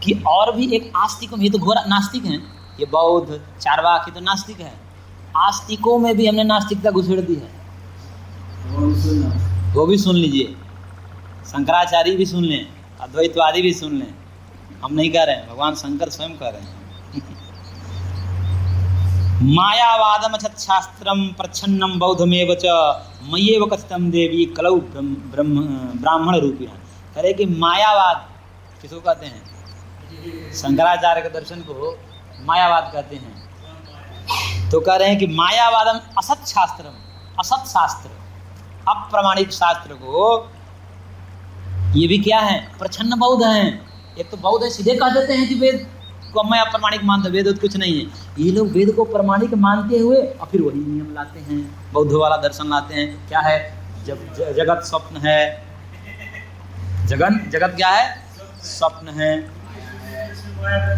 कि और भी एक आस्तिकों में, ये तो घोर नास्तिक हैं, ये बौद्ध चारवाक ये तो नास्तिक है, आस्तिकों में भी हमने नास्तिकता घुसेड़ दी है। वो भी सुन लीजिए, शंकराचार्य भी सुन लें, अद्वैतवादी भी सुन लें, हम नहीं कह रहे हैं, भगवान शंकर स्वयं कह रहे हैं। मायावादम छास्त्रम प्रच्छन्नम बौद्धमेव च मय्येव कथितम देवी कलौ ब्राह्मण रूपिणा। कह रहे कि मायावाद किसको कहते हैं? शंकराचार्य के दर्शन को मायावाद कहते हैं। तो कह रहे हैं कि मायावादम असत शास्त्रम, असत शास्त्र, अप्रमाणिक शास्त्र को ये भी क्या है? प्रच्छन्न बौद्ध हैं। एक तो बौद्ध है सीधे कह देते हैं कि वेद को मैं अप्रमाणिक मानता, वेद कुछ नहीं है। ये लोग वेद को प्रमाणिक मानते हुए और फिर वही नियम लाते हैं, बौद्ध वाला दर्शन लाते हैं। क्या है? जब जगत स्वप्न है, जगत क्या है? स्वप्न है।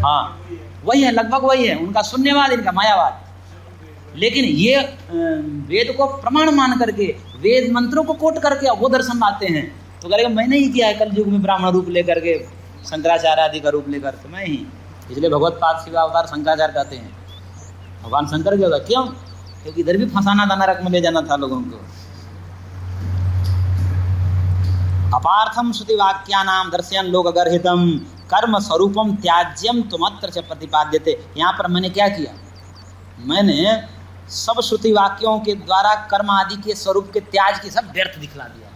हाँ वही है, लगभग वही है उनका शून्यवाद, इनका मायावाद। लेकिन ये वेद को प्रमाण मान करके, वेद मंत्रों को कोट करके वो दर्शन लाते हैं। तो करेगा मैंने ही किया है कल युग में ब्राह्मण रूप लेकर के, शंकराचार्य आदि का रूप लेकर के, मैं ही। इसलिए भगवत पाद शिव अवतार शंकराचार्य कहते हैं। भगवान शंकर क्या होगा? क्यों? क्योंकि इधर भी फंसाना था, नरक में ले जाना था लोगों को। अपार्थम श्रुति वाक्यानाम दर्शयन लोक गर्हितम कर्म स्वरूपम त्याज्यम तुमत्र च प्रतिपाद्यते। यहाँ पर मैंने क्या किया? मैंने सब श्रुति वाक्यों के द्वारा कर्म आदि के स्वरूप के त्याज की सब व्यर्थ दिखला दिया।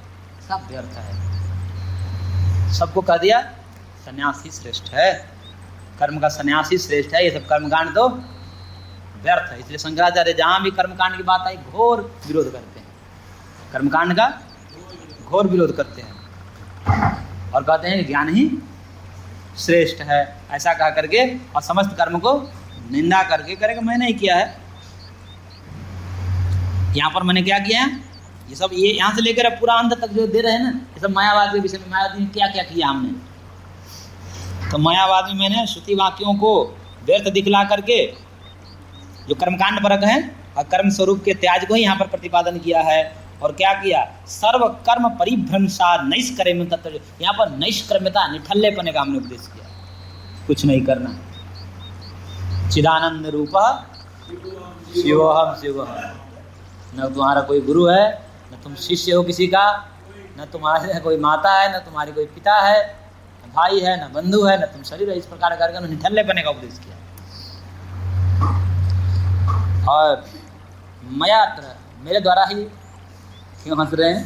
सब व्यर्थ है, सबको कह दिया सन्यासी श्रेष्ठ है, कर्म का सन्यासी श्रेष्ठ है, ये सब कर्मकांड तो व्यर्थ है। इसलिए शंकराचार्य जहाँ भी कर्मकांड की बात आई घोर विरोध करते हैं, कर्मकांड का घोर विरोध करते हैं और कहते हैं कि ज्ञान ही श्रेष्ठ है, ऐसा कह करके और समस्त कर्म को निंदा करके करेगा मैंने ही किया है। यहाँ पर मैंने क्या किया है? ये सब ये यहाँ से लेकर पूरा अंत तक जो दे रहे हैं ना, ये सब मायावाद के विषय में। मायावाद में क्या क्या किया हमने? तो मायावाद में मैंने श्रुति वाक्यों को व्यर्थ दिखला करके जो कर्मकांड परक हैं और कर्म स्वरूप के त्याज को ही यहाँ पर प्रतिपादन किया है। और क्या किया? सर्व कर्म परिभ्रंशार नैष्कर्म्य तत्व। यहाँ पर नैष्कर्म्यता, निठल्लेपने का हमने उपदेश किया, कुछ नहीं करना। चिदानंद रूप शिवोहम शिवोहम। न तुम्हारा कोई गुरु है, न तुम शिष्य हो किसी का, न तुम्हारे कोई माता है, न तुम्हारे कोई पिता है, न भाई है, न बंधु है, न तुम शरीर है। इस प्रकार करके उन्होंने निठल्लेपने का उपदेश किया। और मया मेरे द्वारा ही, क्यों हंस रहे हैं?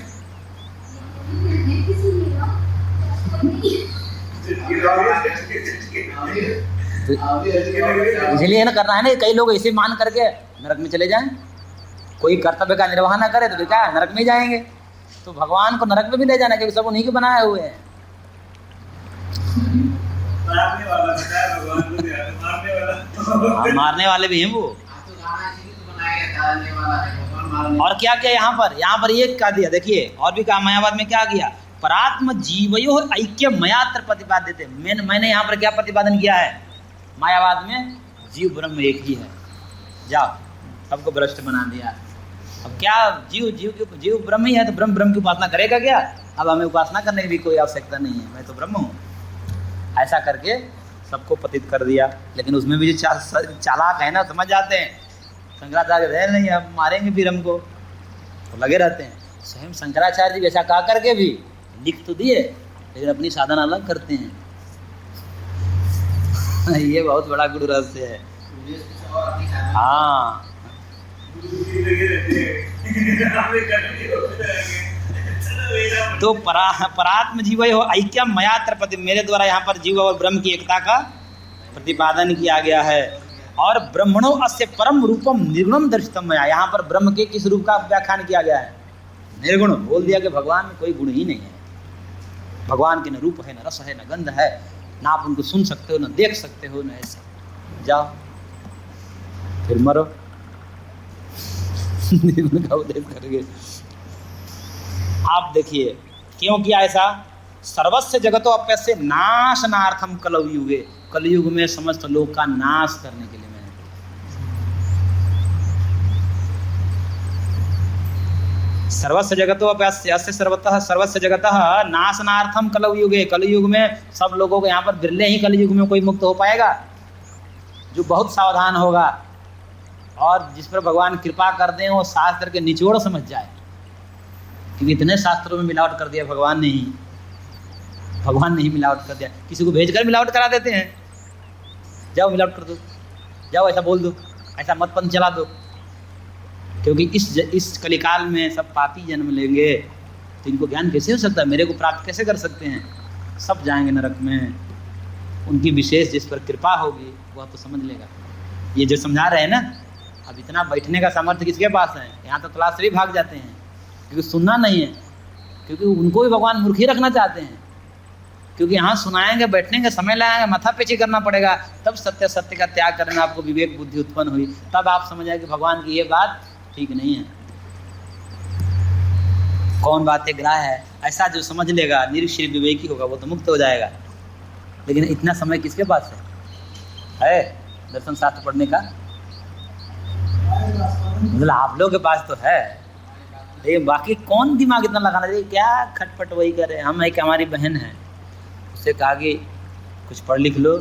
इसलिए ना करना है ना, कई लोग ऐसे मान करके नरक में चले जाएं। कोई कर्तव्य का निर्वाह ना करे तो क्या नरक में जाएंगे। तो भगवान को नरक में भी ले जाना, क्योंकि सब उन्हीं के बनाए हुए हैं। मारने वाले भी हैं वो। और क्या क्या यहाँ पर ये कह दिया, देखिए और भी कहा मायावाद में क्या किया? परात्म जीवयो ऐक्य मयात्र प्रतिपाद्य थे। मैंने यहाँ पर क्या प्रतिपादन किया है? मायावाद में जीव ब्रह्म एक ही है। जाओ, सबको भ्रष्ट बना दिया। अब क्या जीव ब्रह्म ही है, तो ब्रह्म की उपासना करेगा क्या? अब हमें उपासना करने की भी कोई आवश्यकता नहीं है, मैं तो ब्रह्म हूँ। ऐसा करके सबको पतित कर दिया। लेकिन उसमें भी जो चालाक है ना, समझ जाते हैं शंकराचार्य रहे नहीं, अब मारेंगे फिर हमको, तो लगे रहते हैं। स्वयं शंकराचार्य जी वैसा कहा करके भी लिख तो दिए, लेकिन अपनी साधना अलग करते हैं। ये बहुत बड़ा गुरु रहस्य है। हाँ, तो परात्म जीव हो ऐक्यम मया त्रपति। मेरे द्वारा यहाँ पर जीव और ब्रह्म की एकता का प्रतिपादन किया गया है। और ब्रह्मणो अस्य परम रूपम निर्गुणम दर्शितम मया। यहाँ पर ब्रह्म के किस रूप का व्याख्यान किया गया है? निर्गुण। बोल दिया कि भगवान में कोई गुण ही नहीं है। भगवान के न रूप है, न रस है, न गंध है, ना आप उनको सुन सकते हो, न देख सकते हो, न ऐसा। जाओ फिर मरो। निर्गुण का उपदेश करेंगे। आप देखिए क्यों किया ऐसा? सर्वस्व जगतो अपस्य नाशनार्थम कलयुगे। कलयुग में समस्त लोग का नाश करने के लिए मैंने। सर्वस्व जगतो अस्य सर्वतः सर्वस्व जगतः नाशनार्थम कलयुगे, कलयुग में सब लोगों को यहाँ पर बिरले ही कलयुग में कोई मुक्त हो पाएगा जो बहुत सावधान होगा और जिस पर भगवान कृपा कर दें वो शास्त्र के निचोड़ समझ जाए, क्योंकि इतने शास्त्रों में मिलावट कर दिया भगवान ने ही मिलावट कर दिया। किसी को भेजकर मिलावट करा देते हैं, जाओ मिलावट कर दो, जाओ ऐसा बोल दो, ऐसा मत पंथ चला दो, क्योंकि इस कलिकाल में सब पापी जन्म लेंगे तो इनको ज्ञान कैसे हो सकता है, मेरे को प्राप्त कैसे कर सकते हैं, सब जाएंगे नरक में। उनकी विशेष जिस पर कृपा होगी वह तो समझ लेगा। ये जो समझा रहे हैं ना, अब इतना बैठने का सामर्थ्य किसके पास है, यहाँ तो क्लास से भी भाग जाते हैं क्योंकि सुनना नहीं है, क्योंकि उनको भी भगवान मूर्ख ही रखना चाहते हैं, क्योंकि यहाँ सुनाएंगे, बैठने का समय लगाएंगे, माथा पेची करना पड़ेगा, तब सत्य का त्याग करने में आपको विवेक बुद्धि उत्पन्न हुई, तब आप समझ आए कि भगवान की ये बात ठीक नहीं है। कौन बातें ग्राह्य है, ऐसा जो समझ लेगा निरीक्षित विवेकी होगा वो तो मुक्त हो जाएगा। लेकिन इतना समय किसके पास है दर्शन शास्त्र पढ़ने का? मतलब आप लोगों के पास तो है, लेकिन बाकी कौन दिमाग इतना लगाना चाहिए? क्या खटपट वही करे। हम एक हमारी बहन है, उससे कहा कि कुछ पढ़ लिख लो,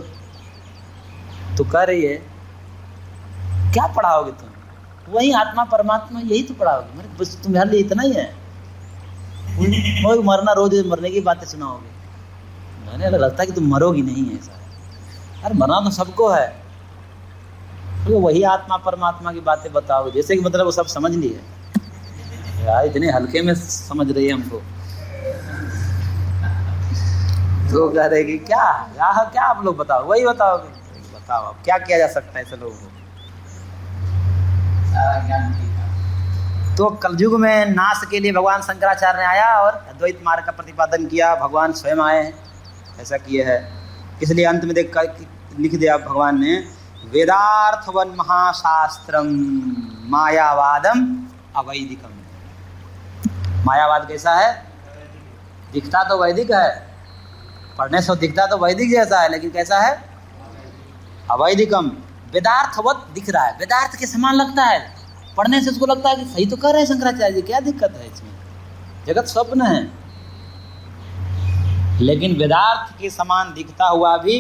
तो कह रही है क्या पढ़ाओगे तुम? वही आत्मा परमात्मा यही तो पढ़ाओगे। मेरे बस तुम्हारे लिए इतना ही है, वही मरना, रोज मरने की बातें सुनाओगे। मैंने लगता है कि तुम मरोगी नहीं है ऐसा। अरे मरना तो सबको है, तो वही आत्मा परमात्मा की बातें बताओगे, जैसे कि मतलब वो सब समझ लिए यार, इतने हल्के में समझ रही है हमको। तो कह रहे कि क्या आप लोग बताओ, वही बताओगे। बताओ अब क्या किया जा सकता है ऐसे लोगों को। तो कलयुग में नाश के लिए भगवान शंकराचार्य ने आया और अद्वैत मार्ग का प्रतिपादन किया। भगवान स्वयं आए हैं, ऐसा किए है। इसलिए अंत में देख कर लिख दिया भगवान ने, वेदार्थवन महाशास्त्रम मायावादम अवैदिकम। मायावाद कैसा है? दिखता तो वैदिक है, पढ़ने से दिखता तो वैदिक जैसा है, लेकिन कैसा है? अवैदिकम। वेदार्थवत दिख रहा है, वेदार्थ के समान लगता है, पढ़ने से उसको लगता है कि सही तो कर रहे हैं शंकराचार्य जी, क्या दिक्कत है इसमें, जगत स्वप्न है। लेकिन वेदार्थ के समान दिखता हुआ भी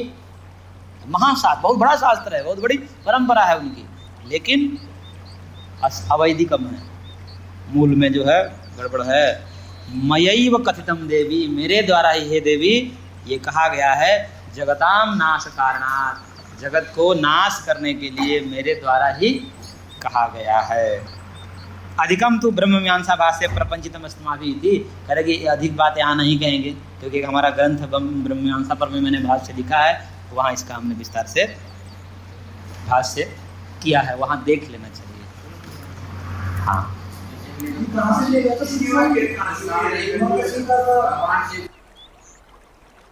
महाशास्त्र, बहुत बड़ा शास्त्र है, बहुत बड़ी परंपरा है उनकी, लेकिन अवैदिकम है, मूल में जो है गड़बड़ है। मयैव कथितम देवी, मेरे द्वारा ही हे देवी ये कहा गया है, जगताम नाश कारणात्, जगत को नाश करने के लिए मेरे द्वारा ही कहा गया है। अधिकम तो ब्रह्म मीमांसा भाष्य प्रपंचितम अस्माभि थी, कह कि अधिक बात यहाँ नहीं कहेंगे, क्योंकि हमारा ग्रंथ ब्रह्म मीमांसा पर में मैंने भाष्य लिखा है, वहाँ इसका हमने विस्तार से भाष्य किया है, वहाँ देख लेना चाहिए। हाँ